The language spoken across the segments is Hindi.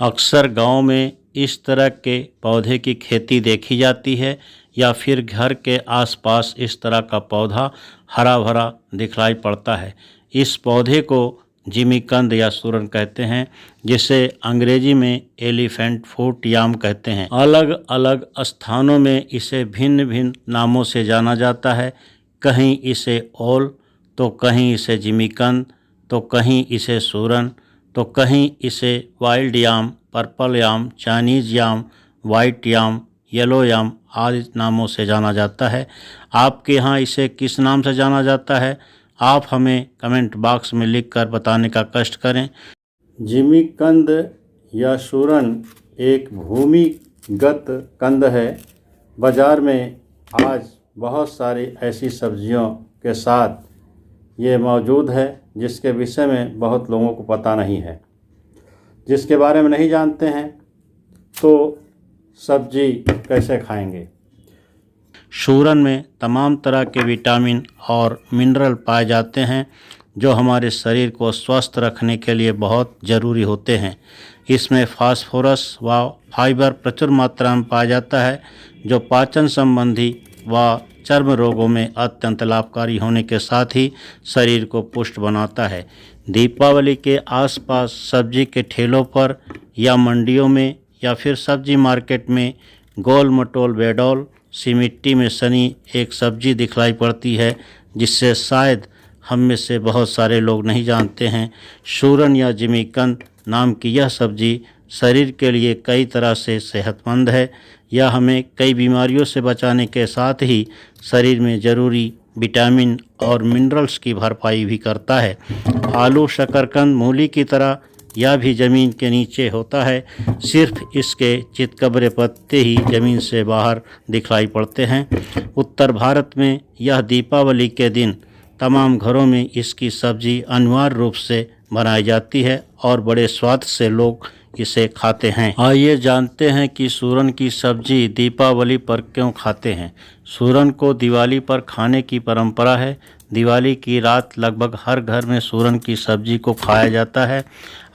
अक्सर गांव में इस तरह के पौधे की खेती देखी जाती है या फिर घर के आसपास इस तरह का पौधा हरा भरा दिखलाई पड़ता है। इस पौधे को जिमीकंद या सूरन कहते हैं, जिसे अंग्रेजी में एलिफेंट फुट याम कहते हैं। अलग अलग स्थानों में इसे भिन्न भिन्न नामों से जाना जाता है। कहीं इसे ओल, तो कहीं इसे जिमीकंद, तो कहीं इसे सूरन, तो कहीं इसे वाइल्ड याम, पर्पल याम, चाइनीज याम, वाइट याम, येलो याम आदि नामों से जाना जाता है। आपके यहाँ इसे किस नाम से जाना जाता है, आप हमें कमेंट बॉक्स में लिखकर बताने का कष्ट करें। जिमीकंद या सूरन एक भूमिगत कंद है। बाज़ार में आज बहुत सारी ऐसी सब्जियों के साथ ये मौजूद है जिसके विषय में बहुत लोगों को पता नहीं है। जिसके बारे में नहीं जानते हैं तो सब्जी कैसे खाएंगे। सूरन में तमाम तरह के विटामिन और मिनरल पाए जाते हैं जो हमारे शरीर को स्वस्थ रखने के लिए बहुत ज़रूरी होते हैं। इसमें फास्फोरस व फाइबर प्रचुर मात्रा में पाया जाता है जो पाचन संबंधी व चर्म रोगों में अत्यंत लाभकारी होने के साथ ही शरीर को पुष्ट बनाता है। दीपावली के आसपास सब्जी के ठेलों पर या मंडियों में या फिर सब्जी मार्केट में गोल मटोल बेडोल सी मिट्टी में सनी एक सब्जी दिखलाई पड़ती है जिससे शायद हम में से बहुत सारे लोग नहीं जानते हैं। सूरन या जिमीकंद नाम की यह सब्जी शरीर के लिए कई तरह से सेहतमंद है। यह हमें कई बीमारियों से बचाने के साथ ही शरीर में ज़रूरी विटामिन और मिनरल्स की भरपाई भी करता है। आलू, शकरकंद, मूली की तरह यह भी ज़मीन के नीचे होता है। सिर्फ इसके चितकबरे पत्ते ही ज़मीन से बाहर दिखलाई पड़ते हैं। उत्तर भारत में यह दीपावली के दिन तमाम घरों में इसकी सब्ज़ी अनिवार्य रूप से बनाई जाती है और बड़े स्वाद से लोग इसे खाते हैं। आइए जानते हैं कि सूरन की सब्ज़ी दीपावली पर क्यों खाते हैं। सूरन को दिवाली पर खाने की परंपरा है। दिवाली की रात लगभग हर घर में सूरन की सब्ज़ी को खाया जाता है।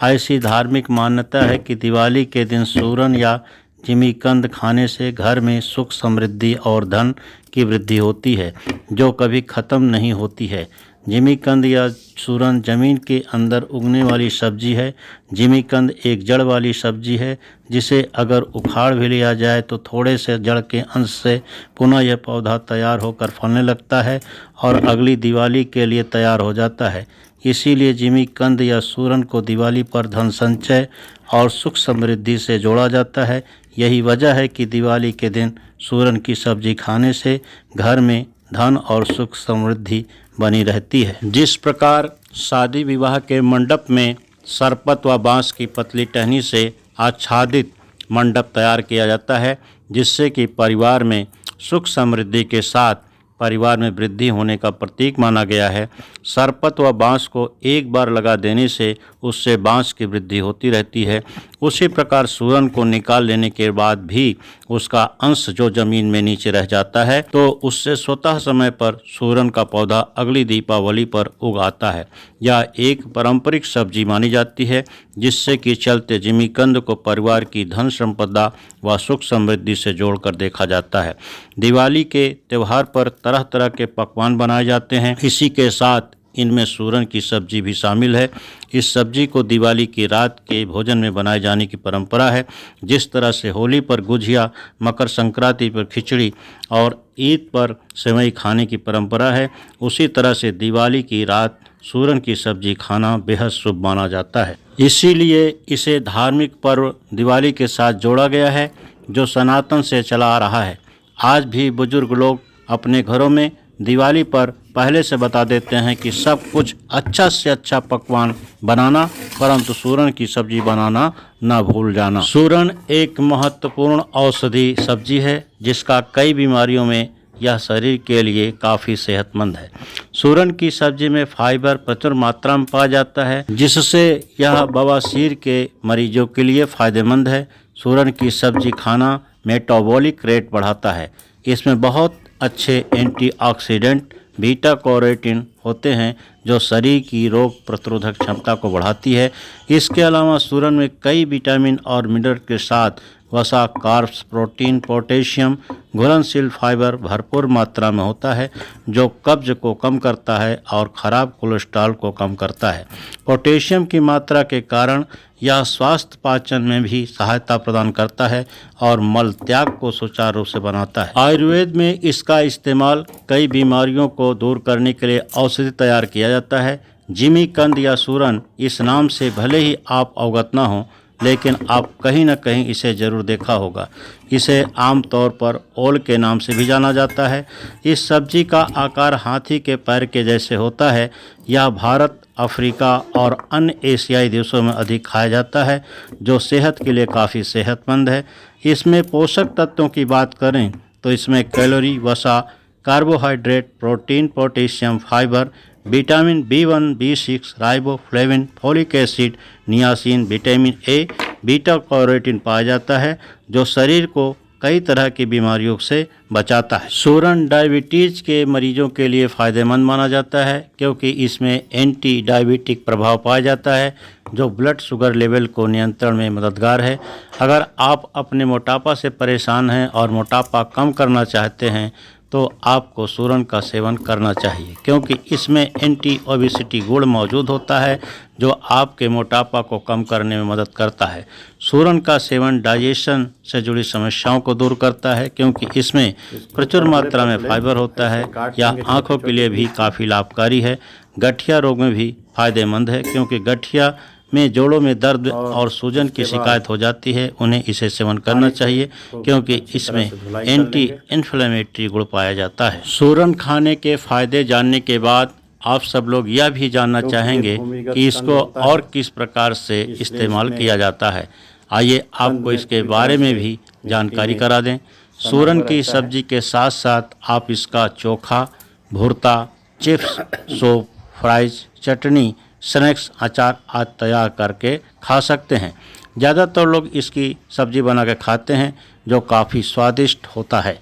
ऐसी धार्मिक मान्यता है कि दिवाली के दिन सूरन या जिमीकंद खाने से घर में सुख, समृद्धि और धन की वृद्धि होती है जो कभी ख़त्म नहीं होती है। जिमीकंद या सूरन ज़मीन के अंदर उगने वाली सब्जी है। जिमीकंद एक जड़ वाली सब्जी है जिसे अगर उखाड़ भी लिया जाए तो थोड़े से जड़ के अंश से पुनः यह पौधा तैयार होकर फलने लगता है और अगली दिवाली के लिए तैयार हो जाता है। इसीलिए जिमीकंद या सूरन को दिवाली पर धन संचय और सुख समृद्धि से जोड़ा जाता है। यही वजह है कि दिवाली के दिन सूरन की सब्जी खाने से घर में धन और सुख समृद्धि बनी रहती है। जिस प्रकार शादी विवाह के मंडप में सरपत व बांस की पतली टहनी से आच्छादित मंडप तैयार किया जाता है जिससे कि परिवार में सुख समृद्धि के साथ परिवार में वृद्धि होने का प्रतीक माना गया है। सरपत व बांस को एक बार लगा देने से उससे बांस की वृद्धि होती रहती है। उसी प्रकार सूरन को निकाल लेने के बाद भी उसका अंश जो ज़मीन में नीचे रह जाता है तो उससे स्वतः समय पर सूरन का पौधा अगली दीपावली पर उग आता है। यह एक पारंपरिक सब्जी मानी जाती है जिससे कि चलते जिमीकंद को परिवार की धन संपदा व सुख समृद्धि से जोड़कर देखा जाता है। दिवाली के त्यौहार पर तरह तरह के पकवान बनाए जाते हैं। इसी के साथ इनमें सूरन की सब्जी भी शामिल है। इस सब्जी को दिवाली की रात के भोजन में बनाए जाने की परंपरा है। जिस तरह से होली पर गुझिया, मकर संक्रांति पर खिचड़ी और ईद पर सेवई खाने की परंपरा है, उसी तरह से दिवाली की रात सूरन की सब्जी खाना बेहद शुभ माना जाता है। इसीलिए इसे धार्मिक पर्व दिवाली के साथ जोड़ा गया है जो सनातन से चला आ रहा है। आज भी बुजुर्ग लोग अपने घरों में दिवाली पर पहले से बता देते हैं कि सब कुछ अच्छा से अच्छा पकवान बनाना, परंतु सूरन की सब्जी बनाना ना भूल जाना। सूरन एक महत्वपूर्ण औषधि सब्जी है जिसका कई बीमारियों में यह शरीर के लिए काफ़ी सेहतमंद है। सूरन की सब्जी में फाइबर प्रचुर मात्रा में पाया जाता है जिससे यह बवासीर के मरीजों के लिए फ़ायदेमंद है। सूरन की सब्जी खाना मेटाबॉलिक रेट बढ़ाता है। इसमें बहुत अच्छे एंटीऑक्सीडेंट बीटा कैरोटीन होते हैं जो शरीर की रोग प्रतिरोधक क्षमता को बढ़ाती है। इसके अलावा सूरन में कई विटामिन और मिनरल के साथ वसा, कार्ब्स, प्रोटीन, पोटेशियम, घुलनशील फाइबर भरपूर मात्रा में होता है जो कब्ज को कम करता है और ख़राब कोलेस्ट्रॉल को कम करता है। पोटेशियम की मात्रा के कारण यह स्वास्थ्य पाचन में भी सहायता प्रदान करता है और मल त्याग को सुचारू रूप से बनाता है। आयुर्वेद में इसका इस्तेमाल कई बीमारियों को दूर करने के लिए औषधि तैयार किया जाता है। जिमीकंद या सूरन इस नाम से भले ही आप अवगत न हों, लेकिन आप कहीं न कहीं इसे ज़रूर देखा होगा। इसे आमतौर पर ओल के नाम से भी जाना जाता है। इस सब्जी का आकार हाथी के पैर के जैसे होता है। यह भारत, अफ्रीका और अन्य एशियाई देशों में अधिक खाया जाता है, जो सेहत के लिए काफ़ी सेहतमंद है। इसमें पोषक तत्वों की बात करें तो इसमें कैलोरी, वसा, carbohydrate, protein, potassium, fibre, vitamin B1, B6, riboflavin, folic acid, niacin, vitamin A, beta carotene पाया जाता है जो शरीर को कई तरह की बीमारियों से बचाता है। सूरन डायबिटीज़ के मरीजों के लिए फ़ायदेमंद माना जाता है क्योंकि इसमें एंटी डायबिटिक प्रभाव पाया जाता है जो ब्लड शुगर लेवल को नियंत्रण में मददगार है। अगर आप अपने मोटापा से परेशान हैं और मोटापा कम करना चाहते हैं तो आपको सूरन का सेवन करना चाहिए क्योंकि इसमें एंटी ओबेसिटी गुण मौजूद होता है जो आपके मोटापा को कम करने में मदद करता है। सूरन का सेवन डाइजेशन से जुड़ी समस्याओं को दूर करता है क्योंकि इसमें प्रचुर मात्रा में फाइबर होता है। यह आँखों के लिए भी काफ़ी लाभकारी है। गठिया रोग में भी फायदेमंद है क्योंकि गठिया में जोड़ों में दर्द और सूजन की शिकायत हो जाती है, उन्हें इसे सेवन करना चाहिए क्योंकि इसमें एंटी इन्फ्लेमेटरी गुण पाया जाता है। सूरन खाने के फायदे जानने के बाद आप सब लोग यह भी जानना चाहेंगे कि इसको और किस प्रकार से इस्तेमाल किया जाता है। आइए आपको इसके बारे में भी जानकारी करा दें। सूरन की सब्जी के साथ साथ आप इसका चोखा, भुर्ता, चिप्स, सूप, फ्राइज, चटनी, स्नैक्स, अचार आदि तैयार करके खा सकते हैं। ज़्यादातर लोग इसकी सब्जी बना के खाते हैं जो काफ़ी स्वादिष्ट होता है।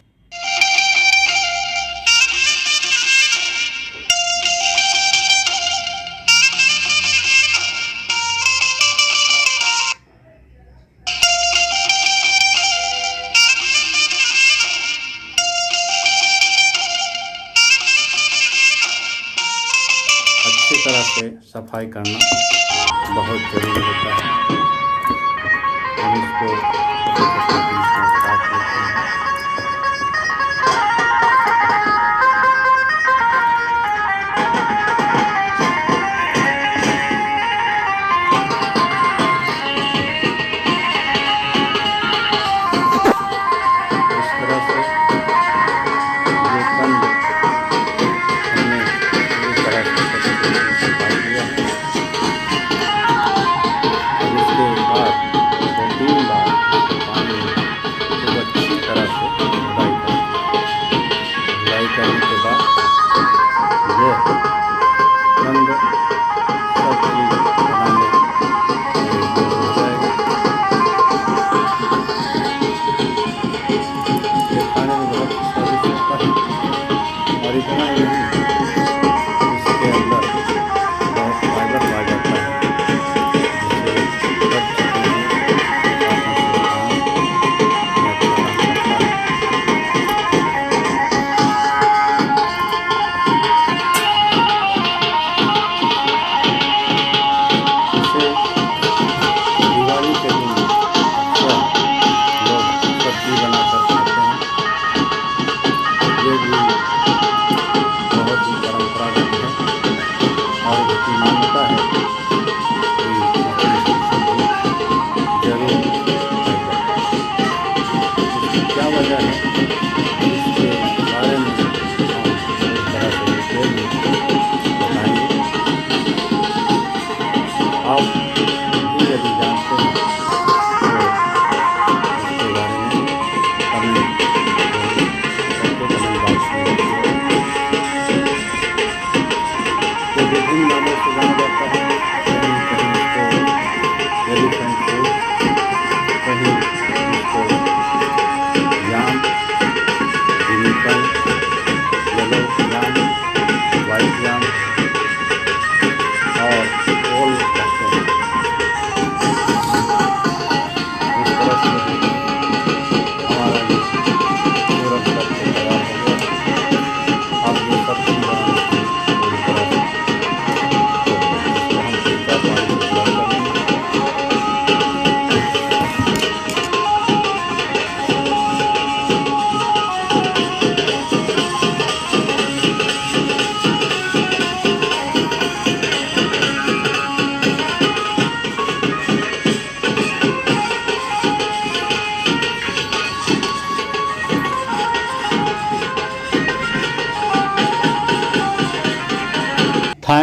अच्छी तरह से सफाई करना बहुत ज़रूरी होता है। हम इसको छोटे-छोटे पीस में काट लेते हैं। इस तरह से ये कंद हमने पूरी तरह से सफाई किया है। और इसके बाद 2-3 बार पानी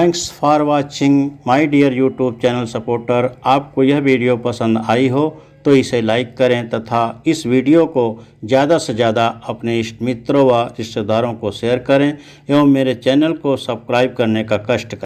thanks for watching my dear YouTube channel supporter. आपको यह वीडियो पसंद आई हो तो इसे लाइक करें तथा इस वीडियो को ज़्यादा से ज़्यादा अपने इष्ट मित्रों व रिश्तेदारों को शेयर करें एवं मेरे चैनल को सब्सक्राइब करने का कष्ट करें।